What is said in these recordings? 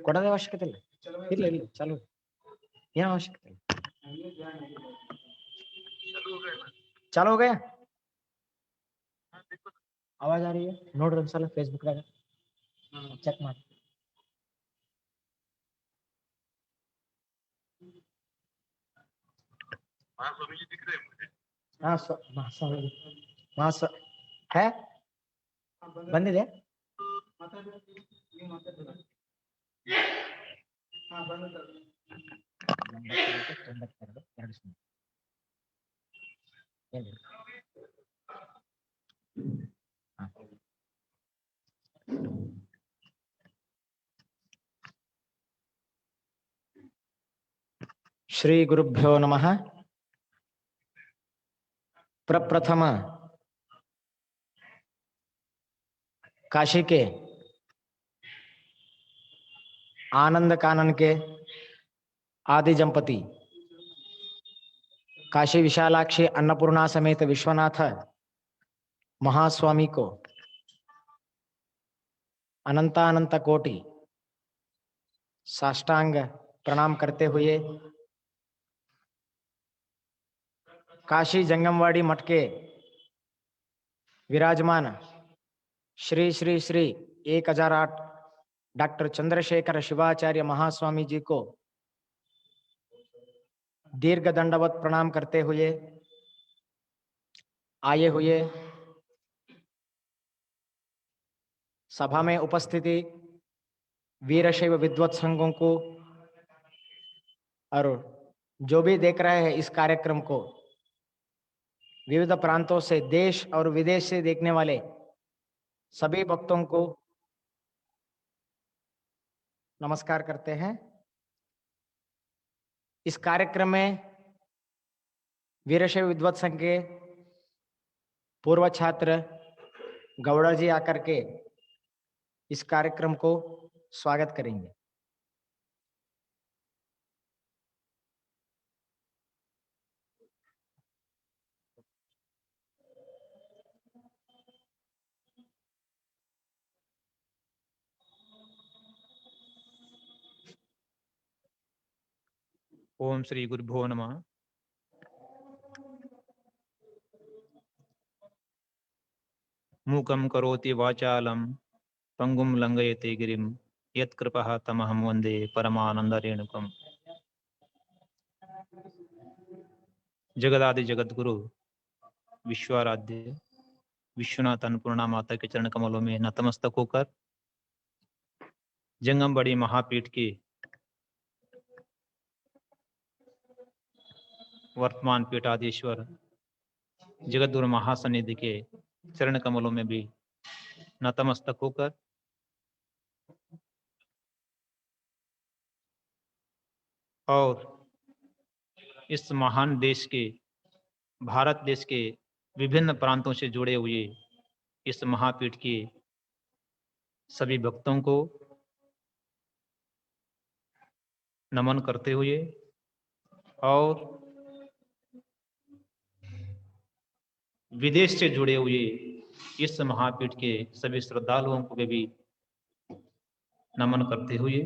ಕೊಡೋದೇ ಅವಶ್ಯಕತೆ ಇಲ್ಲ. ಇಲ್ಲ ಇಲ್ಲ ಚಾಲು ಏನು ಅವಶ್ಯಕತೆ ಇಲ್ಲ. चालू हो गया आवाज आ रही है नोड ಒಂದ್ಸಲ ಫೇಸ್ಬುಕ್ ದಾಗ ಚೆಕ್ ಮಾಡಿ. महास्वामी जी दिख रहे हैं मुझे. हाँ है ಬಂದಿದೆ. श्री गुरुभ्यो नमः. प्रप्रथम काशी के आनंद कानन के आदि जंपति काशी विशालाक्षी अन्नपूर्णा समेत विश्वनाथ महास्वामी को अनंतानंत कोटि साष्टांग प्रणाम करते हुए काशी जंगमवाड़ी मठ के विराजमान श्री श्री श्री 1008 डॉक्टर चंद्रशेखर शिवाचार्य महास्वामी जी को दीर्घ दंडवत प्रणाम करते हुए आए हुए सभा में उपस्थिति वीरशैव विद्वत संघों को और जो भी देख रहे हैं इस कार्यक्रम को, विविध प्रांतों से देश और विदेश से देखने वाले सभी भक्तों को नमस्कार करते हैं. इस कार्यक्रम में वीरशैव विद्वत संघ के पूर्व छात्र गौड़ा जी आकर के इस कार्यक्रम को स्वागत करेंगे. ओम श्री गुरुभ्यो नमः. मूकं करोति वाचालं पंगुं लंघयते गिरिं यत्कृपः तमहं वन्दे परमानंदरेणुकम्. जगदादि जगद्गुरु विश्वाराध्य विश्वनाथ अन्नपूर्णा माता के चरण कमलों में नतमस्तक होकर जंगमवाड़ी महापीठ की वर्तमान पीठाधीश्वर जगद्गुरु महासन्निधि के चरण कमलों में भी नतमस्तक होकर और इस महान देश के भारत देश के विभिन्न प्रांतों से जुड़े हुए इस महापीठ के सभी भक्तों को नमन करते हुए और विदेश से जुड़े हुए इस महापीठ के सभी श्रद्धालुओं को भी नमन करते हुए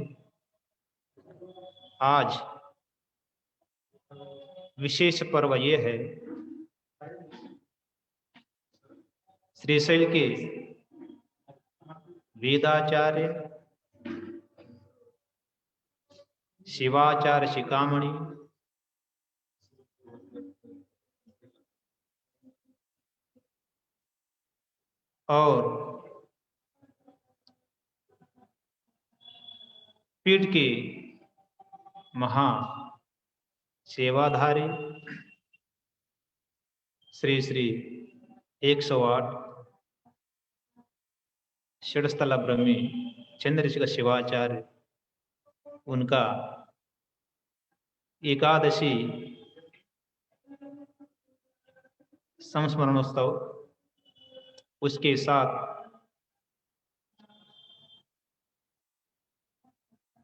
आज विशेष पर्व ये है, श्रीशैल के वेदाचार्य शिवाचार्य शिखामणि और पीठ के महा सेवाधारी श्री श्री 108 षडस्थल ब्रह्मी चंद्रशेखर शिवाचार्य, उनका एकादशी संस्मरणोत्सव, उसके साथ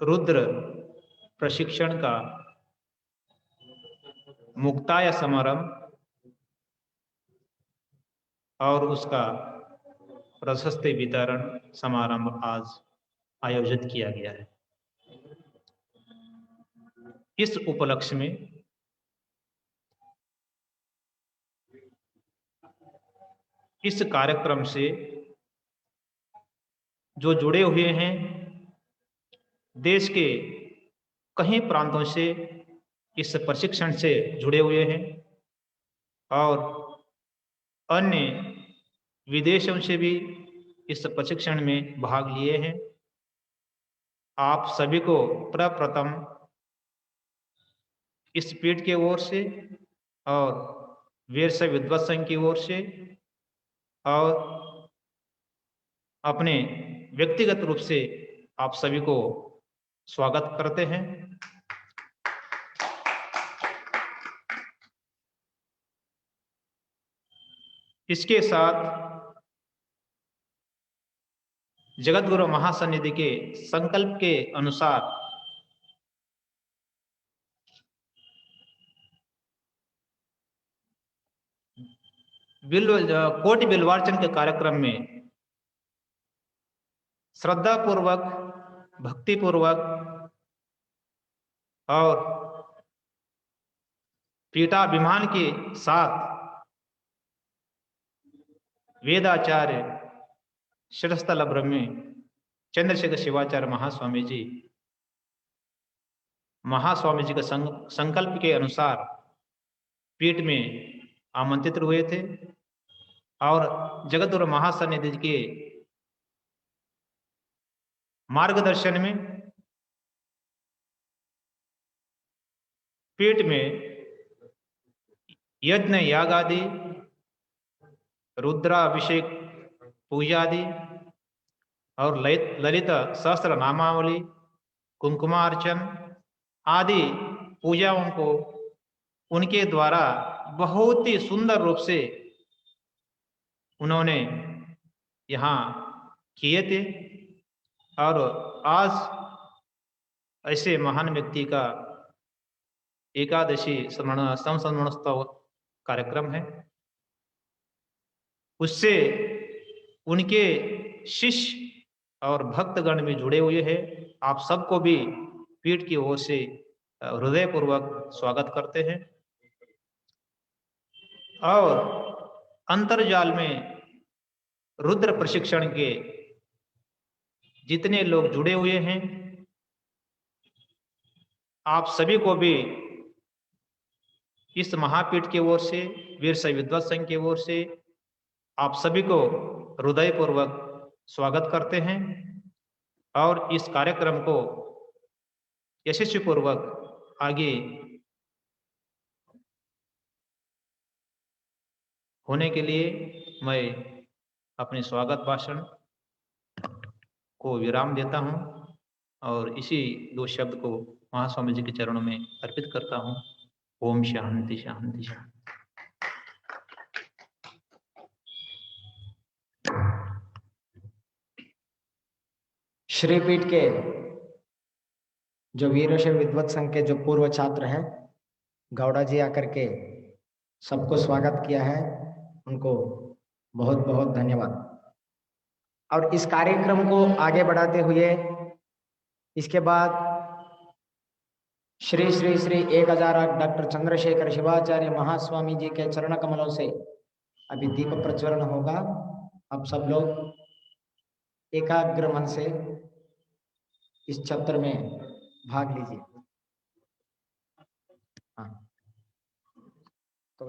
रुद्र प्रशिक्षण का मुक्ताय समारंभ और उसका प्रशस्ति वितरण समारंभ आज आयोजित किया गया है. इस उपलक्ष्य में इस कार्यक्रम से जो जुड़े हुए हैं, देश के कई प्रांतों से इस प्रशिक्षण से जुड़े हुए हैं और अन्य विदेशों से भी इस प्रशिक्षण में भाग लिए हैं। आप सभी को प्रप्रथम इस पीठ की ओर से और वीरशैव विद्वत संघ की ओर से और अपने व्यक्तिगत रूप से आप सभी को स्वागत करते हैं। इसके साथ जगत गुरु महासन्निधि के संकल्प के अनुसार कोटि बिल्वार्चन के कार्यक्रम में श्रद्धा पूर्वक, भक्ति पूर्वक और पीठाभिमान के साथ वेदाचार्य शिरस्थल ब्रह्मी चंद्रशेखर शिवाचार्य महास्वामी जी के संकल्प के अनुसार पीठ में आमंत्रित हुए थे और जगतगुरु महासन्निधि के मार्गदर्शन में पीठ में यज्ञ याग आदि, रुद्राभिषेक पूजा आदि और ललित सहस्त्र नामावली, कुंकुमार्चन आदि पूजाओं को उनके द्वारा बहुत ही सुंदर रूप से उन्होंने यहाँ किए थे और आज ऐसे महान व्यक्ति का एकादशी संस्मरणोत्सव कार्यक्रम है। उससे उनके शिष्य और भक्तगण भी जुड़े हुए हैं। आप सबको भी पीठ की ओर से हृदयपूर्वक स्वागत करते हैं और अंतर्जाल में रुद्र प्रशिक्षण के जितने लोग जुड़े हुए हैं, आप सभी को भी इस महापीठ की ओर से, वीरशैव विद्वत संघ की ओर से आप सभी को हृदयपूर्वक स्वागत करते हैं और इस कार्यक्रम को यशस्वी पूर्वक आगे होने के लिए मैं अपने स्वागत भाषण को विराम देता हूं और इसी 2 शब्द को महास्वामी जी के चरणों में अर्पित करता हूं। ओम शांति शांति शांति। श्रीपीठ के जो वीरशैव विद्वत संघ के जो पूर्व छात्र हैं, गौड़ा जी आकर के सबको स्वागत किया है, उनको बहुत बहुत धन्यवाद। और इस कार्यक्रम को आगे बढ़ाते हुए इसके बाद श्री श्री श्री 1008 डॉक्टर चंद्रशेखर शिवाचार्य महास्वामी जी के चरण कमलों से अभी दीप प्रज्वलन होगा। अब सब लोग एकाग्र मन से इस छत्र में भाग लीजिए। हाँ, तो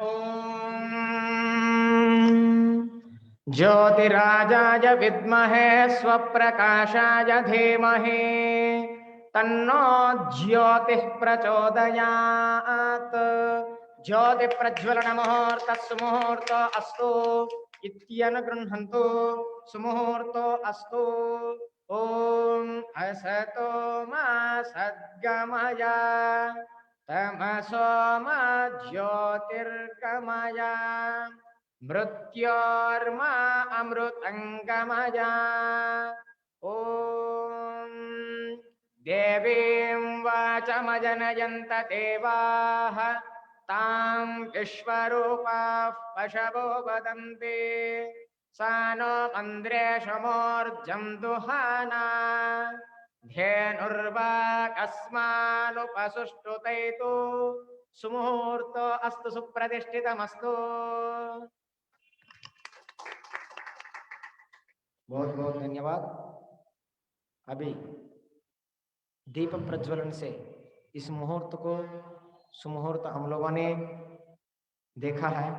ओम ज्योतिराजाय विद्महे स्वप्रकाशाय धीमहि तन्नो ज्योतिः प्रचोदयात्। ज्योति प्रज्वलन मुहूर्त सुमुहूर्त अस्तु इत्यनुगृह्णन्तु सुमुहूर्तो अस्तु। ओम असतो मा सद्गमय तमसो मा ज्योतिर्गमय मृत्योर्मा अमृतंगमजा। ओम देवीं वाचमजनयन्त देवाः तां विश्वरूपाः पशवो वदन्ति सा नो मन्द्रेशमोर्जं दुहाना धेनुर्वा कस्मानुपसुष्टुतैतु सुमुहूर्तो अस्तु सुप्रतिष्ठितमस्तु। बहुत बहुत धन्यवाद। अभी दीप प्रज्वलन से इस मुहूर्त को सुमुहूर्त हम लोगों ने देखा है।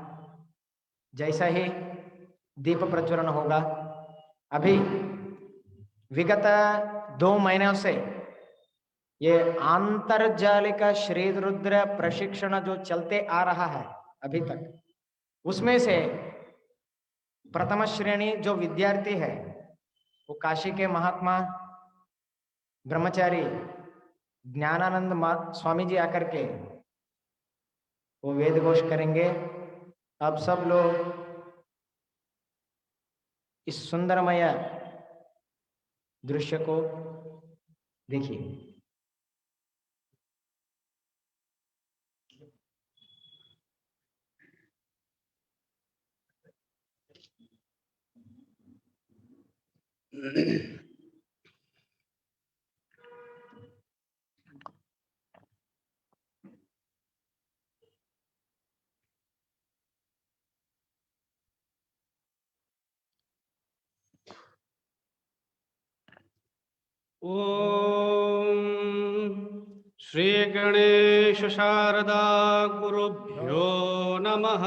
जैसा ही दीप प्रज्वलन होगा, अभी विगत 2 महीनों से ये आंतरजालिक श्री रुद्र प्रशिक्षण जो चलते आ रहा है अभी तक, उसमें से प्रथम श्रेणी जो विद्यार्थी है वो काशी के महात्मा ब्रह्मचारी ज्ञानानंद स्वामी जी आकर के वो वेद घोष करेंगे। अब सब लोग इस सुंदरमय दृश्य को देखिए। ओम श्री गणेश शारदा गुरुभ्यो नमः।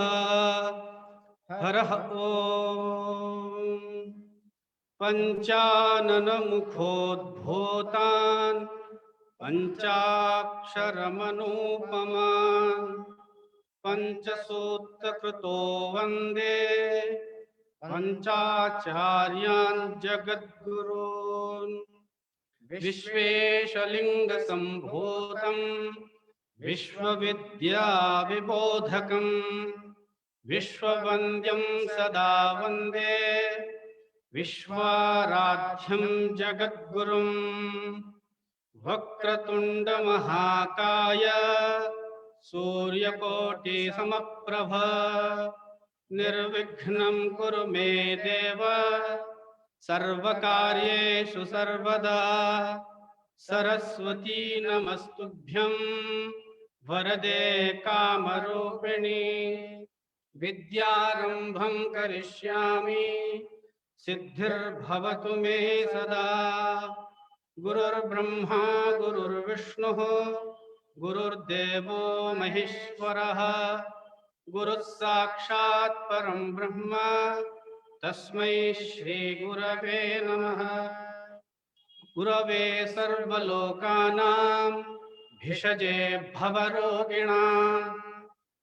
हरः ओम पंचानन मुखोद्भूतान् पंचाक्षरमनुपमान् पंचसूत्रकृतो वन्दे पंचाचार्यान् जगद्गुरून्। विश्वेशलिङ्गसम्भूतं विश्वविद्याविबोधकं विश्ववन्द्यं सदा वन्दे विश्वाराध्यं जगद्गुरुं। वक्रतुण्डमहाकाय सूर्यकोटिसमप्रभ निर्विघ्नं कुरु मे देव सर्वकार्येषु सर्वदा। सरस्वती नमस्तुभ्यं वरदे कामरूपिणी। विद्यारम्भं करिष्यामि सिद्धिर्भवतु मे सदा। गुरुर्ब्रह्मा गुरुर्विष्णुः गुरुर्देवो महेश्वरः गुरुः साक्षात् परं ब्रह्म तस्मै श्री गुरवे नमः। गुरवे सर्वलोकानां भिषजे भवरोगिणां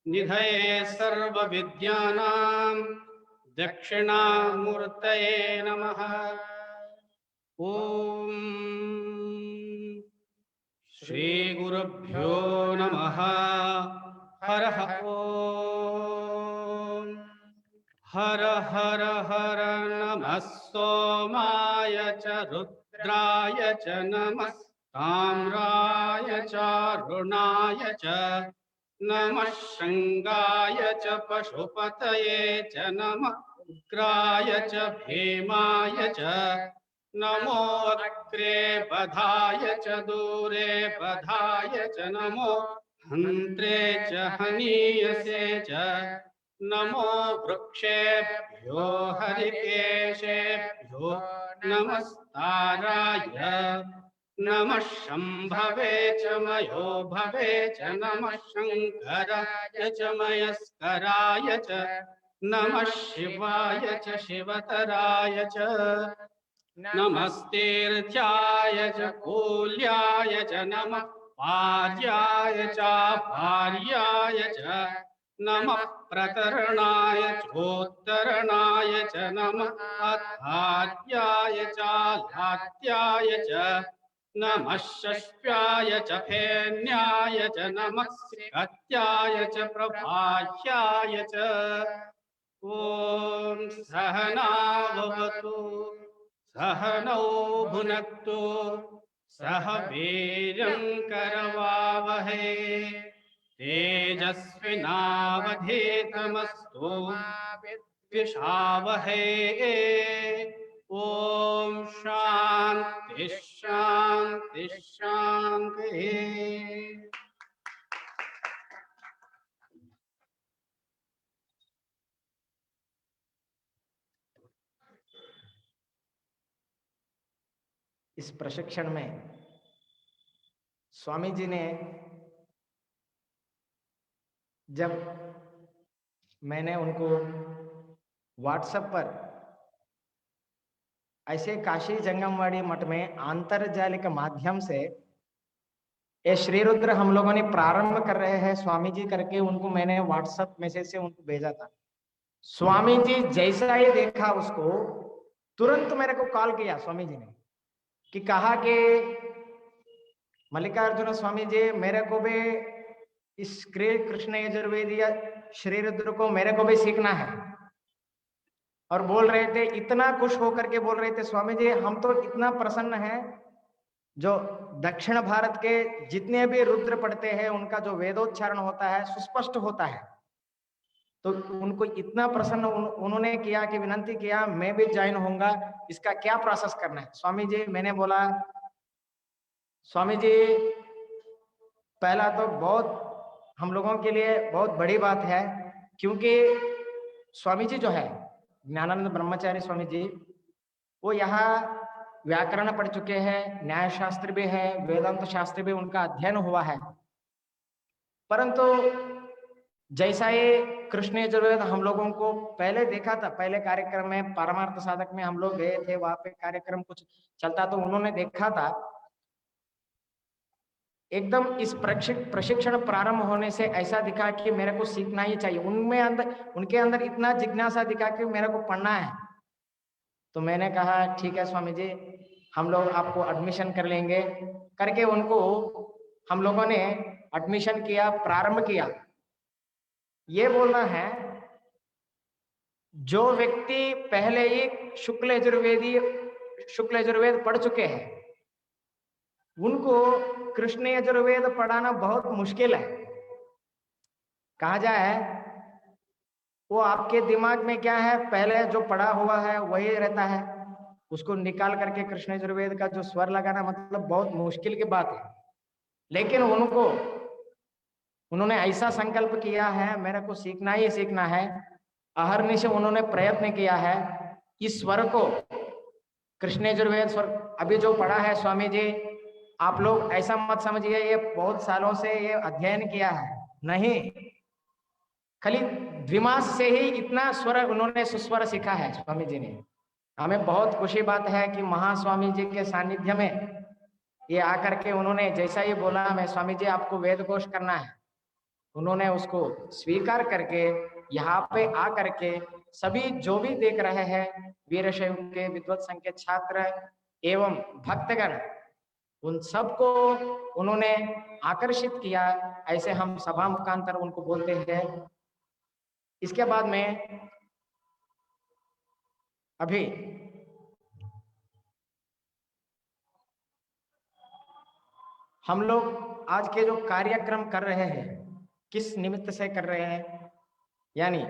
निधये सर्वविद्यानां दक्षिणामूर्तये नमः। ओम श्री गुरुभ्यो नमः। हरः ओम हर हर हर नमः सोमाय च रुद्राय च नमः ताम्राय च अरुणाय च नमः शृंगाय च पशुपतये च नमः उग्राय च भीमाय च नमो अग्रे बधाय च दूरे बधाय च नमो हन्त्रे च हनीयसे च नमो वृक्षेभ्यो हरिकेशेभ्यो नमस्ताराय नमः शम्भवे च मयो भवे च नमः शङ्कराय च मयस्कराय च नमः शिवाय च शिवतराय च नमस्तीर्थ्याय च कूल्याय च नमः पार्याय च भार्याय च नमः प्रतरणाय चोत्तरणाय च नमः अधार्याय च लात्याय च नमः षष्ट्याय च फेन्याय च नमः श्रीहत्याय च प्रभाष्याय च ॐ सहनाववतु सहनौ भुनक्तु सह वीर्यं करवावहै तेजस्विनावधीतमस्तु विद्विषावहै। ॐ शान्ति शान्ति शान्तिः। इस प्रशिक्षण में स्वामी जी ने जब मैंने उनको व्हाट्सएप पर ऐसे काशी जंगमवाड़ी मठ में आंतरजालिक माध्यम से ये श्री रुद्र हम लोगों ने प्रारंभ कर रहे हैं स्वामी जी करके उनको मैंने व्हाट्सएप मैसेज से उनको भेजा था। स्वामी जी जैसा ही देखा उसको तुरंत मेरे को कॉल किया स्वामी जी ने कि कहा कि मल्लिकार्जुन स्वामी जी मेरे को भी इस कृष्ण यजुर्वेदीय श्री रुद्र को मेरे को भी सीखना है। और बोल रहे थे, इतना खुश होकर के बोल रहे थे, स्वामी जी हम तो इतना प्रसन्न हैं, जो दक्षिण भारत के जितने भी रुद्र पढ़ते हैं उनका जो वेदोच्चारण होता है सुस्पष्ट होता है। तो उनको इतना प्रसन्न उन्होंने किया कि विनंती किया मैं भी ज्वाइन होऊंगा, इसका क्या प्रोसेस करना है। स्वामी जी मैंने बोला स्वामी जी पहला तो बहुत हम लोगों के लिए बहुत बड़ी बात है, क्योंकि स्वामी जी जो है ज्ञानानंद ब्रह्मचारी स्वामी जी वो यहाँ व्याकरण पढ़ चुके हैं, न्याय शास्त्र भी है, वेदांत शास्त्र भी उनका अध्ययन हुआ है। परंतु जैसा ये कृष्ण यजुर्वेद हम लोगों को पहले देखा था, पहले कार्यक्रम में परमार्थ साधक में हम लोग गए थे, वहां पे कार्यक्रम कुछ चलता तो उन्होंने देखा था एकदम इस प्रशिक्षण प्रारंभ होने से ऐसा दिखा कि मेरे को सीखना ही चाहिए। उनके अंदर इतना जिज्ञासा दिखा कि मेरे को पढ़ना है। तो मैंने कहा ठीक है स्वामी जी हम लोग आपको एडमिशन कर लेंगे करके उनको हम लोगों ने एडमिशन किया, प्रारंभ किया। ये बोलना है जो व्यक्ति पहले ही शुक्ल यजुर्वेद पढ़ चुके हैं उनको कृष्ण यजुर्वेद पढ़ाना बहुत मुश्किल है। कहा जाए वो आपके दिमाग में क्या है, पहले जो पढ़ा हुआ है वही रहता है, उसको निकाल करके कृष्ण यजुर्वेद का जो स्वर लगाना मतलब बहुत मुश्किल की बात है। लेकिन उन्होंने ऐसा संकल्प किया है मेरे को सीखना ही सीखना है, अहर्निश उन्होंने प्रयत्न किया है इस स्वर को कृष्ण यजुर्वेद स्वर अभी जो पढ़ा है स्वामी जी आप लोग ऐसा मत समझिए ये बहुत सालों से ये अध्ययन किया है, नहीं, खाली द्विमास से ही इतना स्वर उन्होंने सुस्वर सीखा है स्वामी जी ने। हमें बहुत खुशी बात है कि महास्वामी जी के सानिध्य में ये आकर के उन्होंने जैसा ही बोला मैं स्वामी जी आपको वेद कोश करना है, उन्होंने उसको स्वीकार करके यहाँ पे आकर के सभी जो भी देख रहे हैं वीरशैव के विद्वत संघ के छात्र एवं भक्तगण उन सबको उन्होंने आकर्षित किया, ऐसे हम सभा मुखांतर उनको बोलते हैं। इसके बाद में अभी हम लोग आज के जो कार्यक्रम कर रहे हैं किस निमित्त से कर रहे हैं, यानी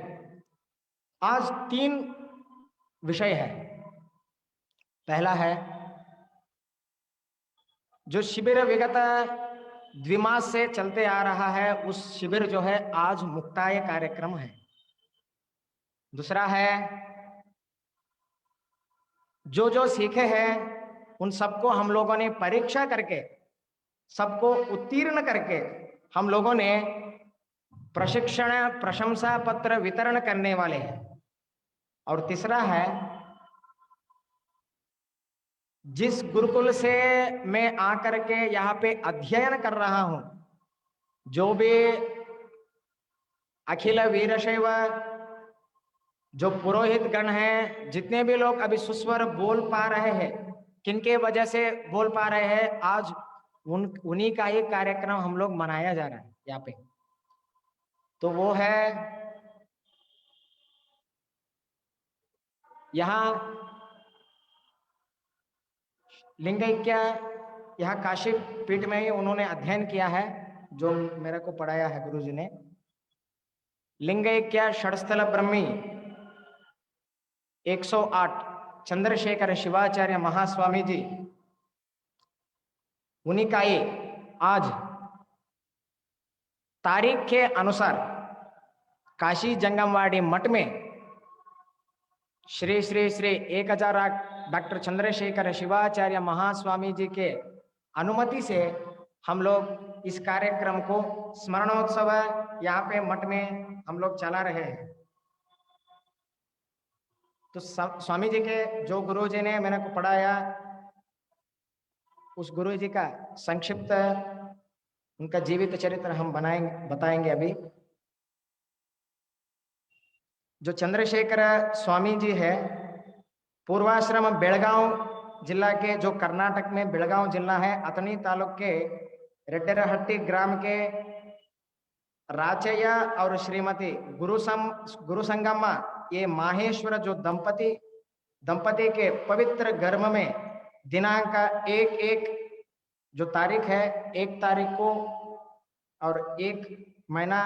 आज 3 विषय है। पहला है जो शिविर विगत द्विमास से चलते आ रहा है उस शिविर जो है आज मुक्ताय कार्यक्रम है। दूसरा है जो सीखे हैं उन सबको हम लोगों ने परीक्षा करके सबको उत्तीर्ण करके हम लोगों ने प्रशिक्षण प्रशंसा पत्र वितरण करने वाले हैं। और तीसरा है जिस गुरुकुल से मैं आकर के यहाँ पे अध्ययन कर रहा हूं, जो भी अखिल वीरशैव जो पुरोहित गण हैं, जितने भी लोग अभी सुस्वर बोल पा रहे हैं, किनके वजह से बोल पा रहे हैं, आज उन्हीं का ही कार्यक्रम हम लोग मनाया जा रहा है यहाँ पे। तो वो है यहाँ लिंगैक्य यहाँ काशी पीठ में ही उन्होंने अध्ययन किया है, जो मेरे को पढ़ाया है गुरुजी ने। लिंगैक्य षडस्थल ब्रह्मी 108 चंद्रशेखर शिवाचार्य महास्वामी जी, उन्हीं का ये आज तारीख के अनुसार काशी जंगमवाड़ी मठ में श्री श्री श्री 1008 डॉक्टर चंद्रशेखर शिवाचार्य महास्वामी जी के अनुमति से हम लोग इस कार्यक्रम को स्मरणोत्सव यहाँ पे मठ में हम लोग चला रहे हैं। तो स्वामी जी के जो गुरु जी ने मैंने को पढ़ाया, उस गुरु जी का संक्षिप्त उनका जीवित चरित्र हम बताएंगे अभी। जो चंद्रशेखर स्वामी जी है, पूर्वाश्रम बेलगांव जिला के, जो कर्नाटक में बेलगांव जिला है, अतनी तालुक के रेड्डेरहट्टी ग्राम के राचಯ್ಯ और श्रीमती गुरुसंगम्मा, ये माहेश्वर जो दंपति के पवित्र गर्भ में दिनांक 1 जो तारीख है 1 तारीख को और 1 महीना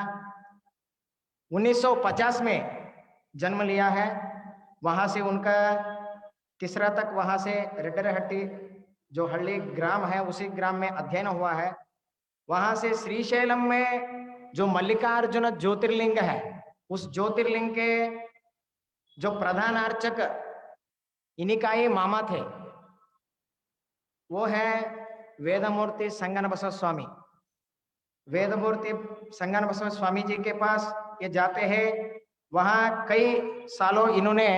1950 में जन्म लिया है। वहां से उनका तीसरा तक वहां से रेड्डेरहट्टी जो हल्ली ग्राम है, उसी ग्राम में अध्ययन हुआ है। वहां से श्रीशैलम में जो मल्लिकार्जुन ज्योतिर्लिंग है, उस ज्योतिर्लिंग के जो प्रधान अर्चक इन्हीं का ही मामा थे, वो है वेदमूर्ति संगन बसव स्वामी। वेदमूर्ति संगन बसव स्वामी जी के पास ये जाते हैं। वहां कई सालों इन्होंने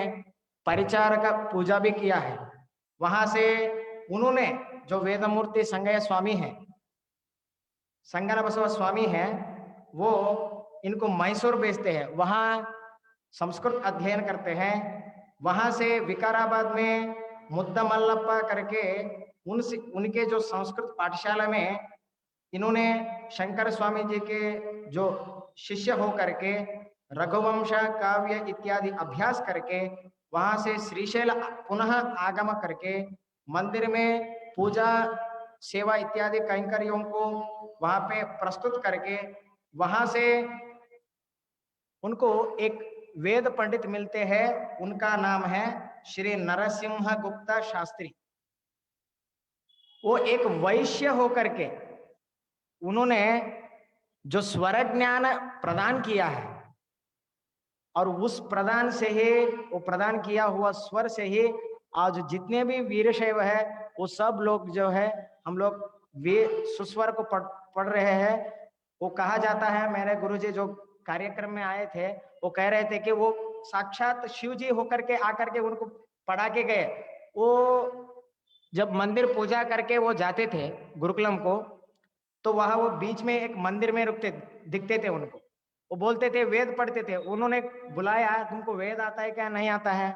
परिचार का पूजा भी किया है। वहां से उन्होंने जो वेदमूर्ति संगय स्वामी है, संगन बसव स्वामी है, वो इनको मैसूर भेजते हैं, वहां संस्कृत अध्ययन करते हैं। वहां से विकाराबाद में मुद्दा मल्लप्पा करके उनके जो संस्कृत पाठशाला में इन्होंने शंकर स्वामी जी के जो शिष्य हो करके रघुवंश काव्य इत्यादि अभ्यास करके वहां से श्रीशैल पुनः आगम करके मंदिर में पूजा सेवा इत्यादि कैंकर्यों को वहां पे प्रस्तुत करके वहां से उनको एक वेद पंडित मिलते हैं। उनका नाम है श्री नरसिंह गुप्ता शास्त्री। वो एक वैश्य होकर के उन्होंने जो स्वर ज्ञान प्रदान किया है, और उस प्रदान से ही, वो प्रदान किया हुआ स्वर से ही आज जितने भी वीरशैव है वो सब लोग जो है हम लोग वे सुस्वर को पढ़ रहे हैं। वो कहा जाता है, मेरे गुरुजी जो कार्यक्रम में आए थे वो कह रहे थे कि वो साक्षात शिव जी होकर के आकर के उनको पढ़ा के गए। वो जब मंदिर पूजा करके वो जाते थे गुरुकुलम को, तो वहां वो बीच में एक मंदिर में रुकते दिखते थे उनको। वो बोलते थे, वेद पढ़ते थे। उन्होंने बुलाया, तुमको वेद आता है क्या? नहीं आता है।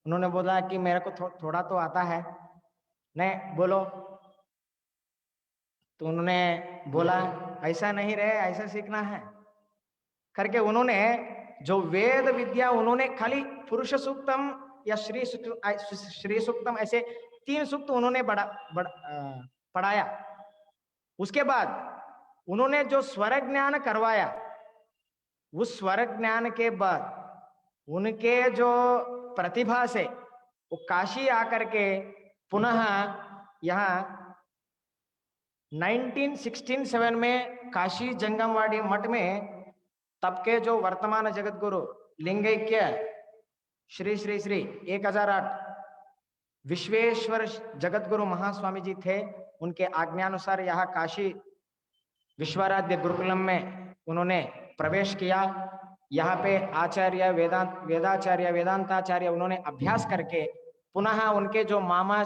उन्होंने बोला कि मेरे को थोड़ा तो आता है। नहीं, बोलो। तो उन्होंने बोला, ऐसा नहीं रहे, ऐसा सीखना है करके उन्होंने जो वेद विद्या उन्होंने खाली पुरुष सूक्तम या श्री सूक्तम ऐसे 3 सूक्त उन्होंने पढ़ाया। उसके बाद उन्होंने जो स्वर ज्ञान करवाया, उस स्वर ज्ञान के बाद उनके जो प्रतिभा से वो काशी आकर के पुनः यहाँ 1967 में काशी जंगमवाड़ी मठ में तब के जो वर्तमान जगत गुरु लिंगैक्य श्री श्री श्री 1008 विश्वेश्वर जगत गुरु महास्वामी जी थे। उनके आज्ञानुसार यहाँ काशी विश्वाराध्य गुरुकुलम में उन्होंने प्रवेश किया। यहाँ पे आचार्य वेदाचार्य वेदांताचार्य उन्होंने अभ्यास करके पुनः उनके जो मामा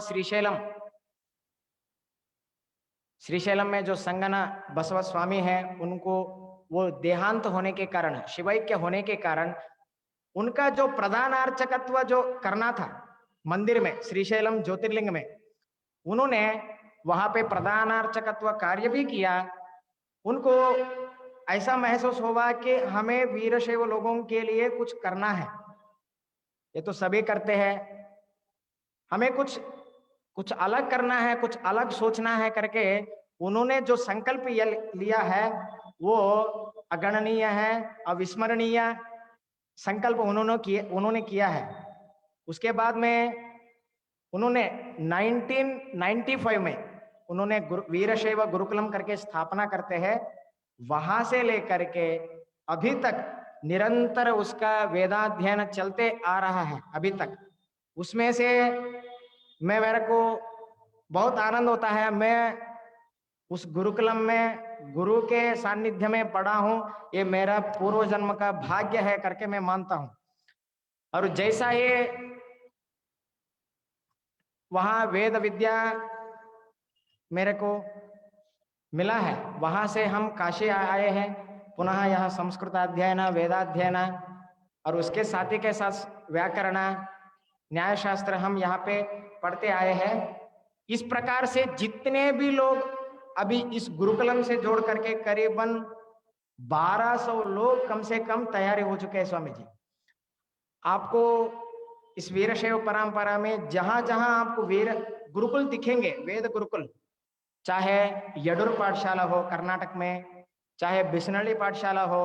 श्रीशैलम में जो संगना बसव स्वामी है, उनको वो देहांत होने के कारण, शिवैक्य होने के कारण उनका जो प्रधान अर्चकत्व जो करना था मंदिर में, श्रीशैलम ज्योतिर्लिंग में, उन्होंने वहां पे प्रधान अर्चकत्व कार्य भी किया। उनको ऐसा महसूस हुआ कि हमें वीरशैव लोगों के लिए कुछ करना है। ये तो सभी करते हैं, हमें कुछ कुछ अलग करना है, कुछ अलग सोचना है करके उन्होंने जो संकल्प लिया है वो अगणनीय है, अविस्मरणीय संकल्प उन्होंने किया है। उसके बाद में उन्होंने 1995 में उन्होंने वीरशैव गुरुकुलम करके स्थापना करते हैं। वहां से लेकर के अभी तक निरंतर उसका वेदाध्ययन चलते आ रहा है अभी तक। उसमें से मेरे को बहुत आनंद होता है, मैं उस गुरुकुलम में गुरु के सानिध्य में पढ़ा हूं, ये मेरा पूर्व जन्म का भाग्य है करके मैं मानता हूं। और जैसा ये वहां वेद विद्या मेरे को मिला है, वहां से हम काशी आए हैं, पुनः यहाँ संस्कृत अध्ययन, वेदाध्ययन और उसके साथ ही के साथ व्याकरण, न्याय शास्त्र हम यहाँ पे पढ़ते आए हैं। इस प्रकार से जितने भी लोग अभी इस गुरुकुलम से जोड़ करके करीबन 1200 लोग कम से कम तैयारी हो चुके हैं स्वामी जी। आपको इस वीरशैव परंपरा में जहां जहां आपको वीर गुरुकुल दिखेंगे, वेद गुरुकुल, चाहे यडूर पाठशाला हो कर्नाटक में, चाहे बिसनल्ली पाठशाला हो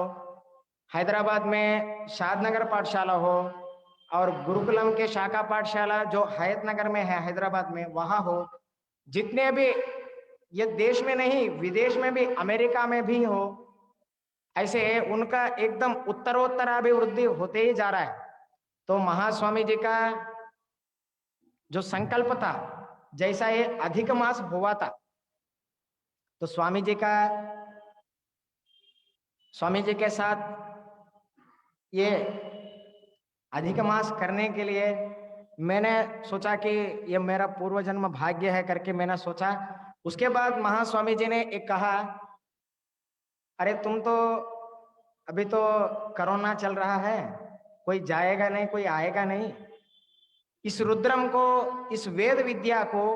हैदराबाद में, शादनगर पाठशाला हो, और गुरुकुलम के शाखा पाठशाला जो हयातनगर में है हैदराबाद में वहां हो, जितने भी ये देश में नहीं विदेश में भी, अमेरिका में भी हो, ऐसे उनका एकदम उत्तरोत्तर अभिवृद्धि होते ही जा रहा है। तो महास्वामी जी का जो संकल्प था, जैसा ये अधिक मास हुआ था, तो स्वामी जी के साथ ये अधिक मास करने के लिए मैंने सोचा कि ये मेरा पूर्व जन्म भाग्य है करके मैंने सोचा। उसके बाद महास्वामी जी ने एक कहा, अरे तुम तो अभी तो कोरोना चल रहा है, कोई जाएगा नहीं, कोई आएगा नहीं, इस रुद्रम को, इस वेद विद्या को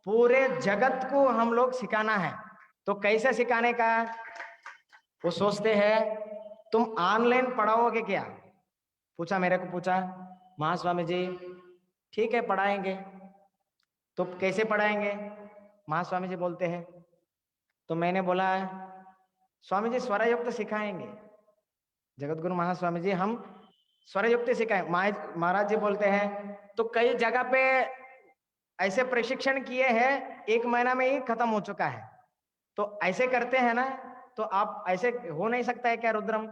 पूरे जगत को हम लोग सिखाना है। तो कैसे सिखाने का वो सोचते हैं, तुम ऑनलाइन पढ़ाओगे क्या? पूछा, मेरे को पूछा महास्वामी जी, ठीक है पढ़ाएंगे। तो कैसे पढ़ाएंगे? महास्वामी जी बोलते हैं। तो मैंने बोला स्वामी जी स्वरयुक्त सिखाएंगे। जगतगुरु महास्वामी जी हम स्वरयुक्त सिखाएं। महाराज जी बोलते हैं तो कई जगह पे ऐसे प्रशिक्षण किए हैं, 1 महीना में ही खत्म हो चुका है, तो ऐसे करते हैं ना, तो आप ऐसे हो नहीं सकता है क्या रुद्रम?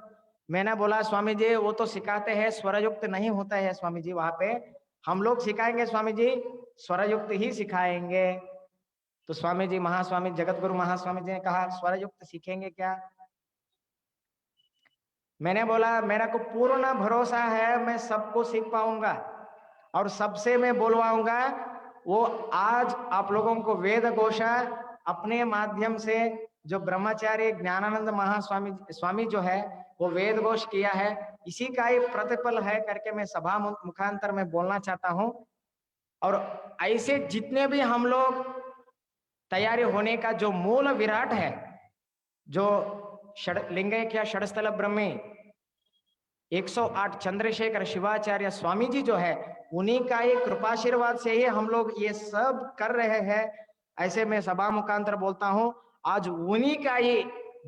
मैंने बोला स्वामी जी वो तो सिखाते हैं, स्वरयुक्त नहीं होता है स्वामी जी, वहां पे हम लोग सिखाएंगे स्वामी जी, स्वरयुक्त ही सिखाएंगे। तो स्वामी जी, महास्वामी जगतगुरु महास्वामी जी ने कहा स्वरयुक्त सीखेंगे क्या? मैंने बोला मेरा को पूर्ण भरोसा है मैं सबको सीख पाऊंगा और सबसे मैं बोलवाऊंगा। वो आज आप लोगों को वेद घोषा अपने माध्यम से जो ब्रह्मचारी ज्ञानानंद महास्वामी स्वामी जो है वो वेद घोष किया है, इसी का ही प्रतिफल है करके मैं सभा मुखांतर में बोलना चाहता हूं। और ऐसे जितने भी हम लोग तैयारी होने का जो मूल विराट है, जो लिंगैक्य षडस्थल ब्रह्मी 108 चंद्रशेखर शिवाचार्य स्वामी जी जो है, उन्हीं का एक कृपाशीर्वाद से ही हम लोग ये सब कर रहे हैं। ऐसे मैं सभा मुखांतर बोलता हूं, आज उन्हीं का ही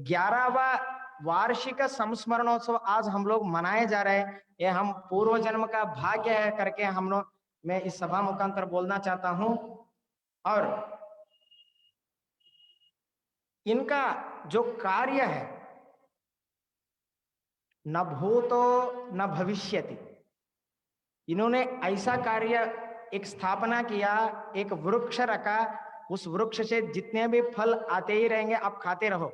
11वां वार्षिक संस्मरणोत्सव आज हम लोग मनाए जा रहे हैं। ये हम पूर्व जन्म का भाग्य है करके हम लोग, मैं इस सभा मुखांतर बोलना चाहता हूं। और इनका जो कार्य है, न भूतो न भविष्यति, इन्होंने ऐसा कार्य एक स्थापना किया, एक वृक्ष रखा, उस वृक्ष से जितने भी फल आते ही रहेंगे, आप खाते रहो।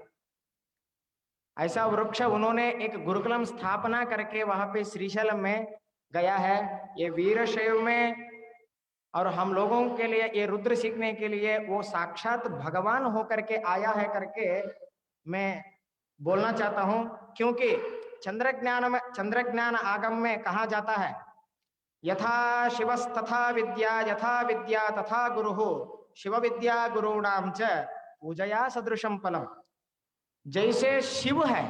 ऐसा वृक्ष उन्होंने एक गुरुकुलम स्थापना करके वहां पे श्रीशैलम में गया है। ये वीरशैव में और हम लोगों के लिए ये रुद्र सीखने के लिए वो साक्षात भगवान होकर के आया है करके मैं बोलना चाहता हूं। क्योंकि चंद्र ज्ञान आगम में कहा जाता है, यथा शिवस् तथा विद्या तथा गुरुः शिव विद्या गुरूणाम च पूजया सदृशम फलम। जैसे शिव है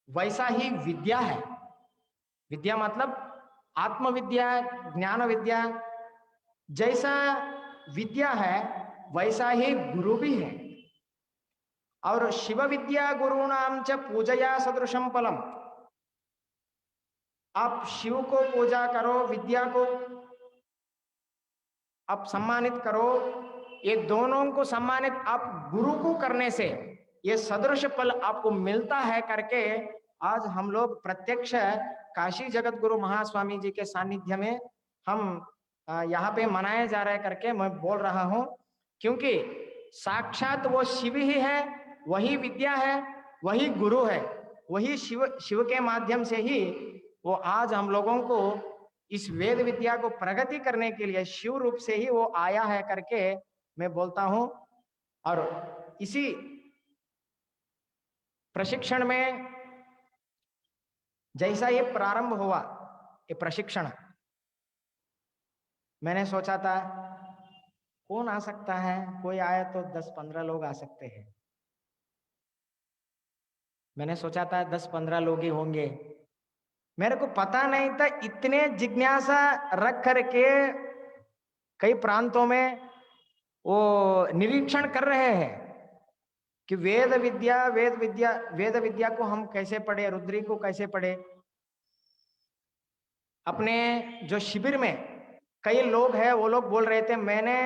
वैसा ही विद्या है। विद्या मतलब आत्मविद्या, ज्ञान विद्या जैसा विद्या है वैसा ही गुरु भी है। और शिव विद्या गुरुणाम च पूजया सदृशम फलम। आप शिव को पूजा करो, विद्या को आप सम्मानित करो, ये दोनों को सम्मानित आप गुरु को करने से ये सदृश फल आपको मिलता है करके आज हम लोग प्रत्यक्ष काशी जगत गुरु महास्वामी जी के सानिध्य में हम यहाँ पे मनाए जा रहे करके मैं बोल रहा हूँ, क्योंकि साक्षात वो शिव ही है, वही विद्या है, वही गुरु है, वही शिव के माध्यम से ही वो आज हम लोगों को इस वेद विद्या को प्रगति करने के लिए शिव रूप से ही वो आया है करके मैं बोलता हूं। और इसी प्रशिक्षण में जैसा ये प्रारंभ हुआ ये प्रशिक्षण, मैंने सोचा था कौन आ सकता है, कोई आया तो 10-15 लोग आ सकते हैं। मैंने सोचा था 10-15 लोग ही होंगे। मेरे को पता नहीं था इतने जिज्ञासा रख करके कई प्रांतों में वो निरीक्षण कर रहे हैं कि वेद विद्या को हम कैसे पढ़े, रुद्री को कैसे पढ़े। अपने जो शिविर में कई लोग हैं वो लोग बोल रहे थे, मैंने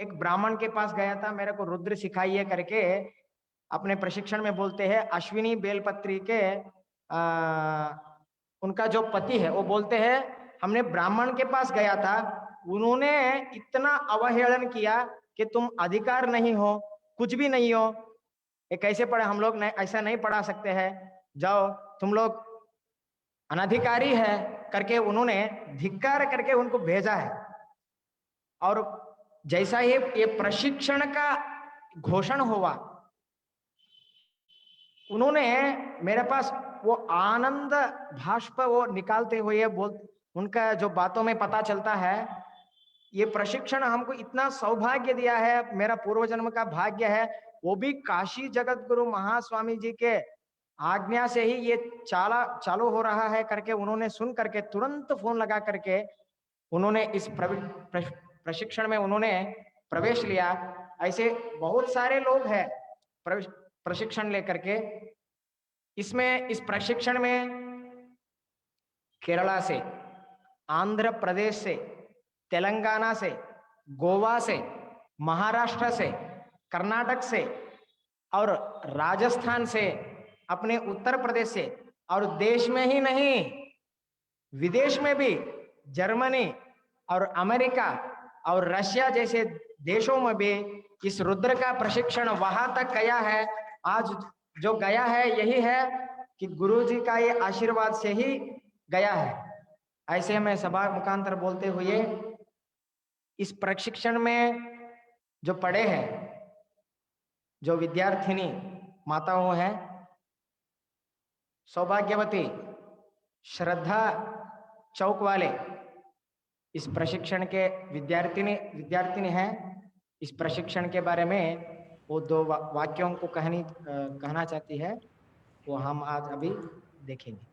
एक ब्राह्मण के पास गया था, मेरे को रुद्र सिखाइए करके अपने प्रशिक्षण में बोलते हैं। अश्विनी बेलपत्री के उनका जो पति है वो बोलते हैं हमने ब्राह्मण के पास गया था, उन्होंने इतना अवहेलन किया कि तुम अधिकार नहीं हो, कुछ भी नहीं हो, ये कैसे पढ़े, हम लोग नहीं, ऐसा नहीं पढ़ा सकते हैं, जाओ तुम लोग अनधिकारी है करके उन्होंने धिक्कार करके उनको भेजा है। और जैसा ये प्रशिक्षण का घोषण हुआ, उन्होंने मेरे पास वो आनंद भाष्प वो निकालते हुए बोल, उनका जो बातों में पता चलता है ये प्रशिक्षण हमको इतना सौभाग्य दिया है, मेरा पूर्व जन्म का भाग्य है, वो भी काशी जगत गुरु महास्वामी जी के आज्ञा से ही ये चालू हो रहा है करके उन्होंने सुन करके तुरंत फोन लगा करके उन्होंने इस प्रशिक्षण में उन्होंने प्रवेश लिया। ऐसे बहुत सारे लोग हैं प्रशिक्षण लेकर के। इसमें इस प्रशिक्षण में केरला से, आंध्र प्रदेश से, तेलंगाना से, गोवा से, महाराष्ट्र से, कर्नाटक से और राजस्थान से, अपने उत्तर प्रदेश से, और देश में ही नहीं विदेश में भी जर्मनी और अमेरिका और रशिया जैसे देशों में भी इस रुद्र का प्रशिक्षण वहां तक गया है। आज जो गया है यही है कि गुरुजी का ये आशीर्वाद से ही गया है। ऐसे में सभा मुखांतर बोलते हुए इस प्रशिक्षण में जो पढ़े हैं, जो विद्यार्थिनी माताओं हैं, सौभाग्यवती श्रद्धा चौक वाले इस प्रशिक्षण के विद्यार्थिनी हैं। इस प्रशिक्षण के बारे में वो 2 वाक्यों को कहना चाहती है, वो हम आज अभी देखेंगे।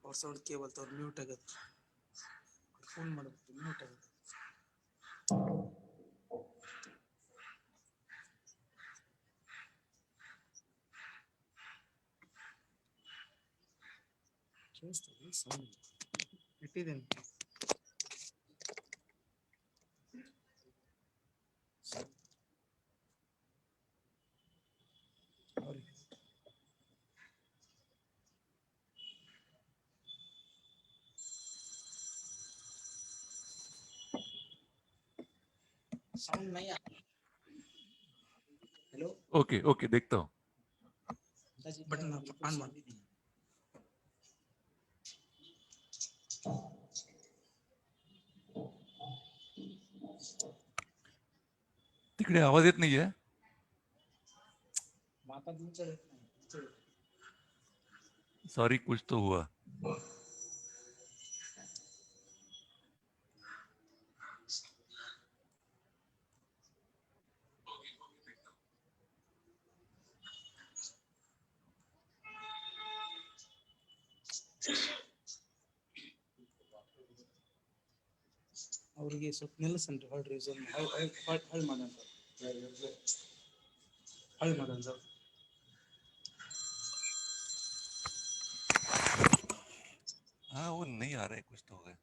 और ಸೌಂಡ್ ಕೇಬಲ್ ತೋರ್ ಮ್ಯೂಟ್ ಆಗತ್ತೆ, ಫೋನ್ ಮಾಡಬೇಕು ಮ್ಯೂಟ್ ಆಗತ್ತೆ. ಕೇಳಿಸ್ತದೆ ಸೌಂಡ್ ಇಟ್ಟಿದ್ದೇನೆ. साउंड नहीं आ हेलो ओके ओके देखता हूँ। बटन ऑन मार तिकडे आवाज येत नाहीये. माता दूर सॉरी कुछ तो हुआ. ಅವರಿಗೆ ಸ್ವಲ್ಪ ನಿಲ್ಲಿಸನ್ರಿ ಹೊಳ್ರಿ ಹೊಳ್ ಮಾಡೋಣ ಹೊಳ್ ಮಾಡೋಣ ಸರ್. हाँ वो नहीं आ रहा है, कुछ तो हो गया.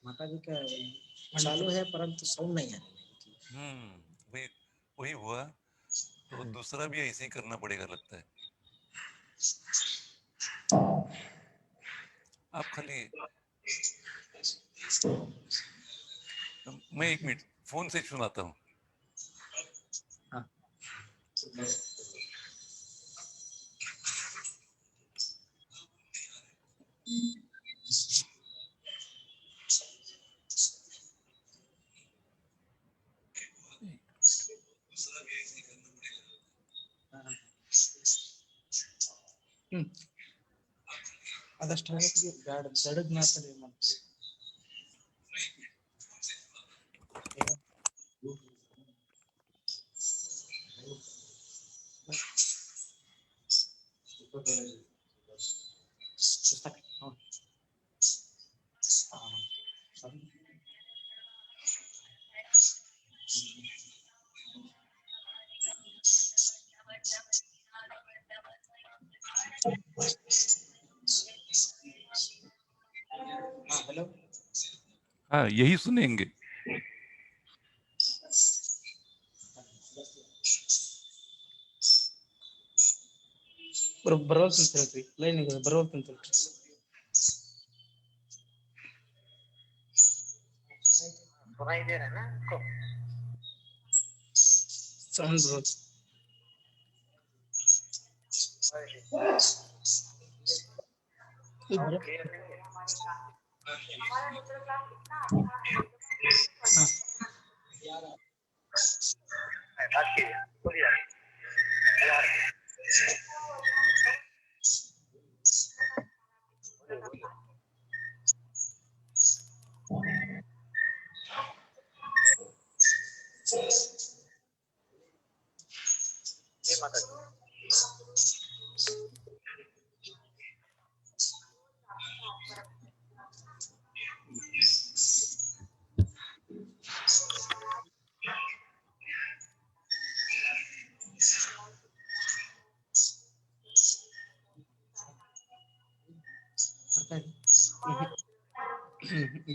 माता जी का चालू है परंतु साउंड नहीं है। वही वही हुआ तो दूसरा भी ऐसे ही करना पड़ेगा लगता है. आप खाली मैं 1 मिनट फोन से सुनाता हूँ. ಅದಷ್ಟು ಹೇಳಕ್ಕೆ ಬ್ಯಾಡ ದಡಗ್ ಮಾತಾಡಿ ಮಾಡ್ತೀರಿ. हेलो हाँ यही सुनेंगे. ಬರೋಲ್ಸ್ ಅಂತ ಹೇಳ್ರಿ ಲೈನ್ ಬರೋಲ್ಸ್ ಅಂತ ಹೇಳ್ರಿ. सुनाई दे रहा है ना आपको? साउंड बरोल्स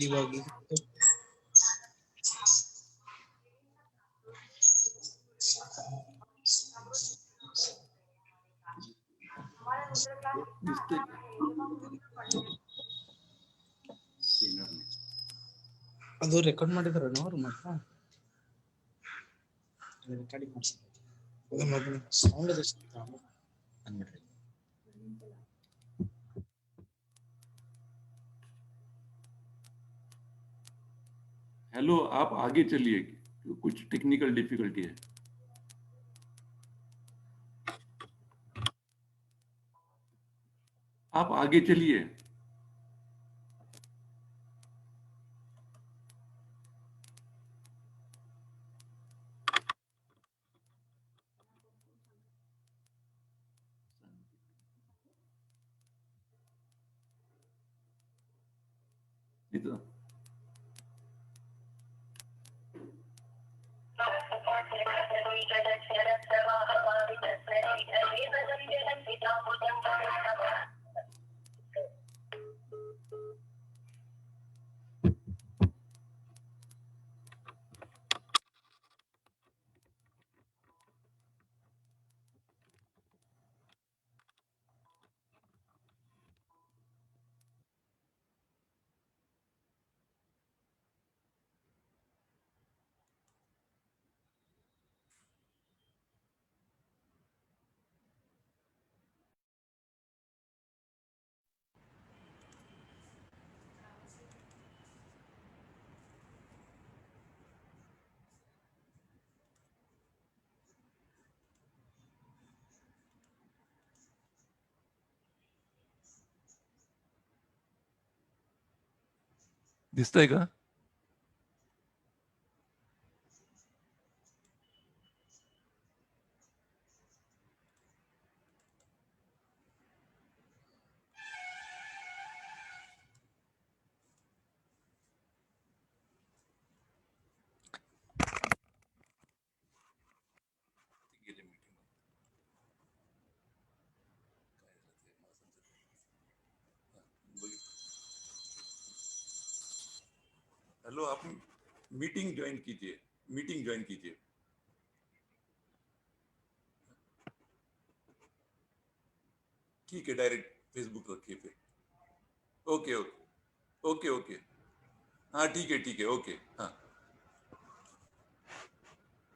ಇವಾಗ ಅದು ರೆಕಾರ್ಡ್ ಮಾಡಿದಾರ ಅವ್ರು ಮತ್ತೆ ರೆಕಾರ್ಡಿಂಗ್ ಮಾಡಿಸಿದ್ರು ಸೌಂಡ್ ಅಂದ್ಬಿಟ್ರಿ. हेलो आप आगे चलिए, कुछ टेक्निकल डिफिकल्टी है. आप आगे चलिए. इधर दिसतंय का? हेलो, आप मीटिंग ज्वाइन कीजिए, मीटिंग ज्वाइन कीजिए। ठीक है, डायरेक्ट फेसबुक रखिए फिर। ओके ओके ओके ओके, हाँ ठीक है ओके, हाँ।